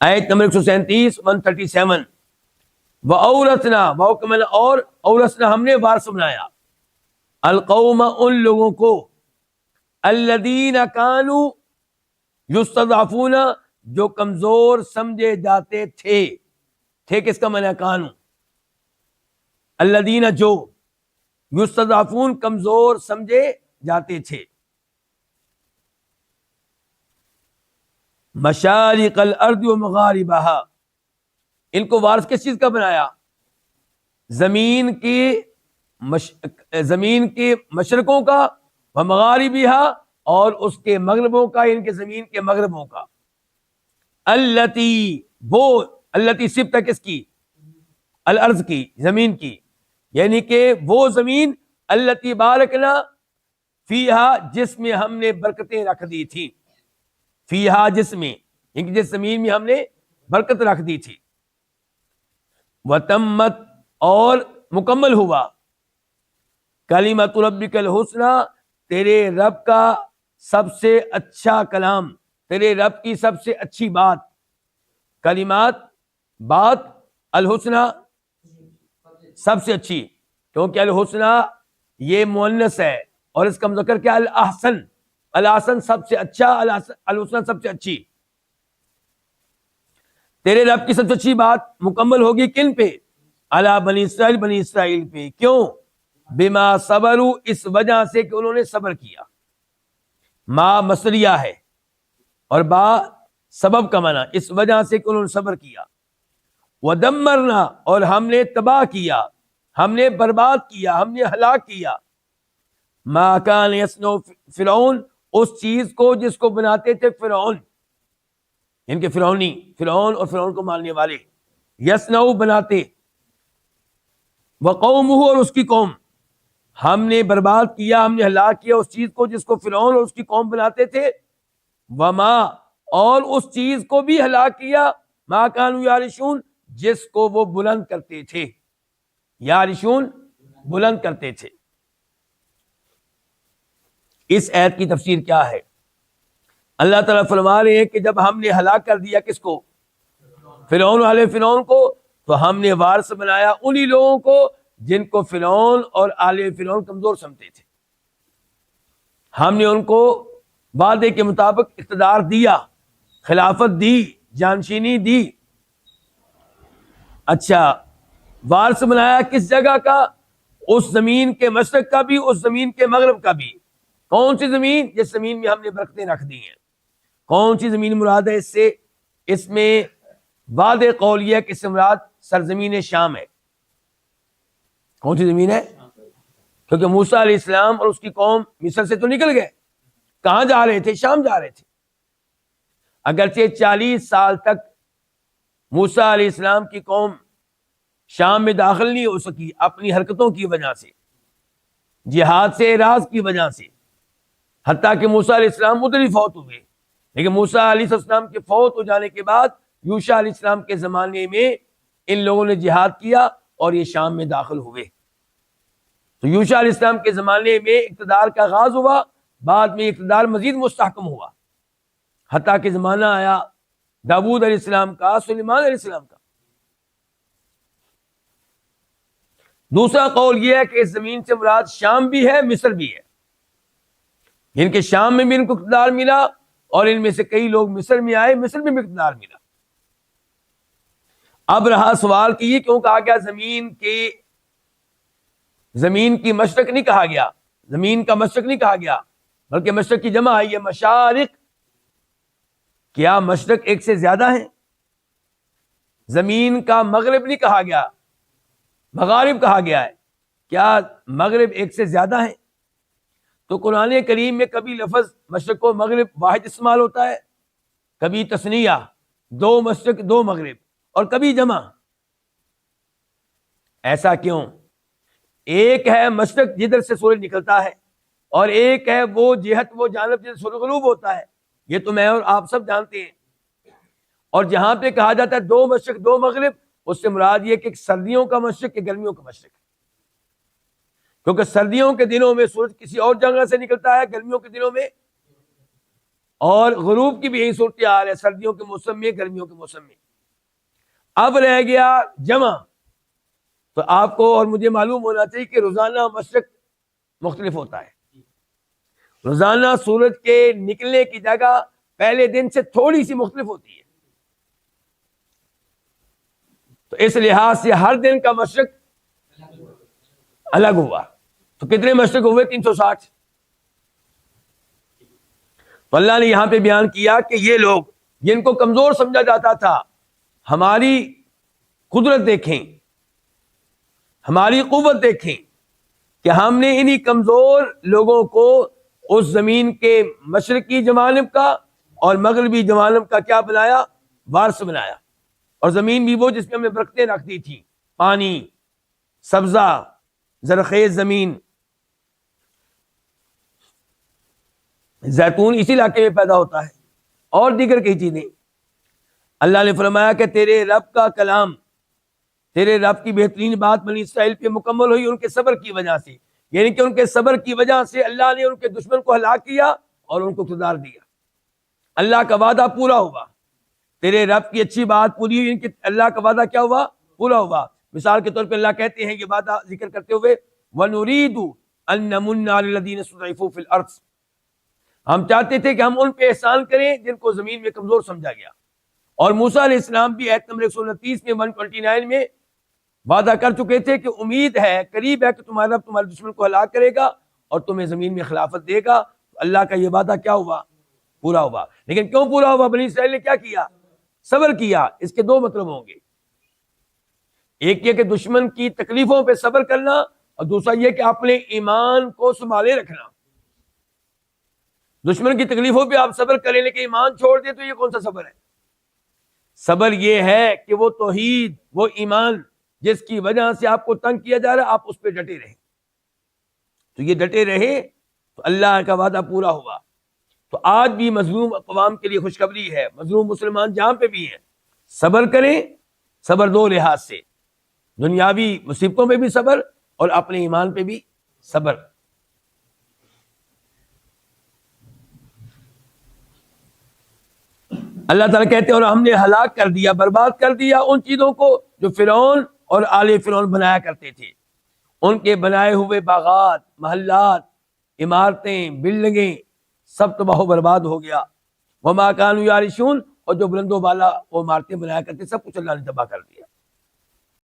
آیت نمبر 137 137 وَأَوْرَثْنَا وَحُكْمًا اور اورثنا ہم نے وارث بنایا القوم ان لوگوں کو الذین کانوا یستضعفون جو کمزور سمجھے جاتے تھے کس کا معنی کانو الذین جو یستضعفون کمزور سمجھے جاتے تھے مشارق الارض و مغاربہا ان کو وارث کس چیز کا بنایا زمین کے مشرقوں کا و مغاربہا اور اس کے مغربوں کا ان کے زمین کے مغربوں کا التی صفت ہے کس کی الارض کی زمین کی یعنی کہ وہ زمین التی بارکنا فیہا جس میں ہم نے برکتیں رکھ دی تھی فیہا جس میں یعنی جس زمین میں ہم نے برکت رکھ دی تھی وتمت اور مکمل ہوا کلمۃ ربک الحسنی تیرے رب کا سب سے اچھا کلام تیرے رب کی سب سے اچھی بات کلمات بات الحسنی سب سے اچھی کیونکہ الحسنی یہ مؤنث ہے اور اس کا مذکر کیا الاحسن الاحسن سب سے اچھا الحسنی سب سے اچھی تیرے رب کی سب سے اچھی بات مکمل ہوگی کن پہ علی بنی اسرائیل پہ کیوں بما صبروا اس وجہ سے کہ انہوں نے صبر کیا ما مصریہ ہے اور با سبب کا معنی اس وجہ سے کہ انہوں نے صبر کیا ودمرنا اور ہم نے تباہ کیا ہم نے برباد کیا ہم نے ہلاک کیا ما کان یصنع فرعون اس چیز کو جس کو بناتے تھے فرعون ان کے فرعون اور فرعون کو ماننے والے یصنع بناتے وقومہ اور اس کی قوم ہم نے برباد کیا ہم نے ہلاک کیا اس چیز کو جس کو فرعون اور اس کی قوم بناتے تھے وما اور اس چیز کو بھی ہلاک کیا ما کانوا یعرشون جس کو وہ بلند کرتے تھے یعرشون بلند کرتے تھے اس آیت کی تفسیر کیا ہے اللہ تعالیٰ فرما رہے ہیں کہ جب ہم نے ہلاک کر دیا کس کو فرعون کو تو ہم نے وارث بنایا انہی لوگوں کو جن کو فرعون اور آل فرعون کمزور سمجھتے تھے ہم نے ان کو وعدے کے مطابق اقتدار دیا خلافت دی جانشینی دی اچھا وارث بنایا کس جگہ کا اس زمین کے مشرق کا بھی اس زمین کے مغرب کا بھی کون سی زمین جس زمین میں ہم نے برکتیں رکھ دی ہیں کون سی زمین مراد ہے اس سے اس میں واضح قول یہ ہے کہ اس سے مراد سرزمین شام ہے کون سی زمین ہے کیونکہ موسیٰ علیہ السلام اور اس کی قوم مصر سے تو نکل گئے کہاں جا رہے تھے شام جا رہے تھے اگرچہ 40 سال تک موسیٰ علیہ السلام کی قوم شام میں داخل نہیں ہو سکی اپنی حرکتوں کی وجہ سے جہاد سے اعراض کی وجہ سے حتیٰ کہ موسیٰ علیہ السلام ادھر ہی فوت ہوئے لیکن موسیٰ علیہ السلام کے فوت ہو جانے کے بعد یوشع علیہ السلام کے زمانے میں ان لوگوں نے جہاد کیا اور یہ شام میں داخل ہوئے تو یوشع علیہ السلام کے زمانے میں اقتدار کا آغاز ہوا بعد میں اقتدار مزید مستحکم ہوا حتیٰ کہ زمانہ آیا داؤد علیہ السلام کا سلیمان علیہ السلام کا دوسرا قول یہ ہے کہ اس زمین سے مراد شام بھی ہے مصر بھی ہے جن کے شام میں بھی ان کو اقتدار ملا اور ان میں سے کئی لوگ مصر میں آئے مصر میں بھی اقتدار ملا اب رہا سوال کہ یہ کیوں کہا گیا زمین کی مشرق نہیں کہا گیا زمین کا مشرق نہیں کہا گیا بلکہ مشرق کی جمع آئی ہے مشارق کیا مشرق ایک سے زیادہ ہیں زمین کا مغرب نہیں کہا گیا مغارب کہا گیا ہے کیا مغرب ایک سے زیادہ ہیں تو قرآن کریم میں کبھی لفظ مشرق و مغرب واحد استعمال ہوتا ہے کبھی تثنیہ 2 مشرق 2 مغرب اور کبھی جمع ایسا کیوں ایک ہے مشرق جدھر سے سورج نکلتا ہے اور ایک ہے وہ جہت وہ جانب جدھر سورج غروب ہوتا ہے یہ تو میں اور آپ سب جانتے ہیں اور جہاں پہ کہا جاتا ہے 2 مشرق 2 مغرب اس سے مراد یہ کہ سردیوں کا مشرق کہ گرمیوں کا مشرق کیونکہ سردیوں کے دنوں میں سورج کسی اور جگہ سے نکلتا ہے گرمیوں کے دنوں میں اور غروب کی بھی یہی صورتحال ہے سردیوں کے موسم میں، گرمیوں کے موسم میں. اب رہ گیا جمع. تو آپ کو اور مجھے معلوم ہونا چاہیے کہ روزانہ مشرق مختلف ہوتا ہے. روزانہ سورج کے نکلنے کی جگہ پہلے دن سے تھوڑی سی مختلف ہوتی ہے. تو اس لحاظ سے ہر دن کا مشرق الگ ہوا. تو کتنے مشرق ہوئے؟ 360. تو اللہ نے یہاں پہ بیان کیا کہ یہ لوگ جن کو کمزور سمجھا جاتا تھا، ہماری قدرت دیکھیں، ہماری قوت دیکھیں کہ ہم نے انہی کمزور لوگوں کو اس زمین کے مشرقی جوانب کا اور مغربی جوانب کا کیا بنایا؟ وارث بنایا. اور زمین بھی وہ جس میں ہم نے برکتیں رکھ دی تھی، پانی، سبزہ، زرخیز زمین. زیتون اسی علاقے میں پیدا ہوتا ہے اور دیگر کئی چیزیں. اللہ نے فرمایا کہ تیرے رب کا کلام، تیرے رب کی بہترین بات بنی اسرائیل پہ مکمل ہوئی ان کے صبر کی وجہ سے. یعنی کہ ان کے صبر کی وجہ سے اللہ نے ان کے دشمن کو ہلاک کیا اور ان کو اقتدار دیا. اللہ کا وعدہ پورا ہوا. تیرے رب کی اچھی بات پوری ہوئی، ان کے اللہ کا وعدہ کیا ہوا؟ پورا ہوا. مثال کے طور پہ اللہ کہتے ہیں یہ وعدہ ذکر کرتے ہوئے وَنُرِيدُ أَن نَّمُنَّ عَلَى الَّذِينَ اسْتُضْعِفُوا فِي الْأَرْضِ، ہم چاہتے تھے کہ ہم ان پہ احسان کریں جن کو زمین میں کمزور سمجھا گیا. اور موسیٰ علیہ السلام بھی آیت نمبر 129 میں 129 میں وعدہ کر چکے تھے کہ امید ہے، قریب ہے کہ تمہارا رب تمہارے دشمن کو ہلاک کرے گا اور تمہیں زمین میں خلافت دے گا. اللہ کا یہ وعدہ کیا ہوا؟ پورا ہوا. لیکن کیوں پورا ہوا؟ بنی اسرائیل نے کیا کیا؟ صبر کیا. اس کے دو مطلب ہوں گے، ایک یہ کہ دشمن کی تکلیفوں پہ صبر کرنا، اور دوسرا یہ کہ اپنے ایمان کو سنبھالے رکھنا. دشمن کی تکلیفوں پہ آپ صبر کریں لیکن ایمان چھوڑ دیں تو یہ کون سا صبر ہے؟ صبر یہ ہے کہ وہ توحید، وہ ایمان جس کی وجہ سے آپ کو تنگ کیا جا رہا ہے، آپ اس پہ ڈٹے رہیں. تو یہ ڈٹے رہے تو اللہ کا وعدہ پورا ہوا. تو آج بھی مظلوم اقوام کے لیے خوشخبری ہے، مظلوم مسلمان جہاں پہ بھی ہیں صبر کریں. صبر دو لحاظ سے، دنیاوی مصیبتوں پہ بھی صبر اور اپنے ایمان پہ بھی صبر. اللہ تعالیٰ کہتے ہیں اور ہم نے ہلاک کر دیا، برباد کر دیا ان چیزوں کو جو فرعون اور آل فرعون بنایا کرتے تھے. ان کے بنائے ہوئے باغات، محلات، عمارتیں، بلڈنگیں سب تباہ و برباد ہو گیا. وما کانوا یعرشون، اور جو بلند و بالا وہ عمارتیں بنایا کرتے سب کچھ اللہ نے تباہ کر دیا.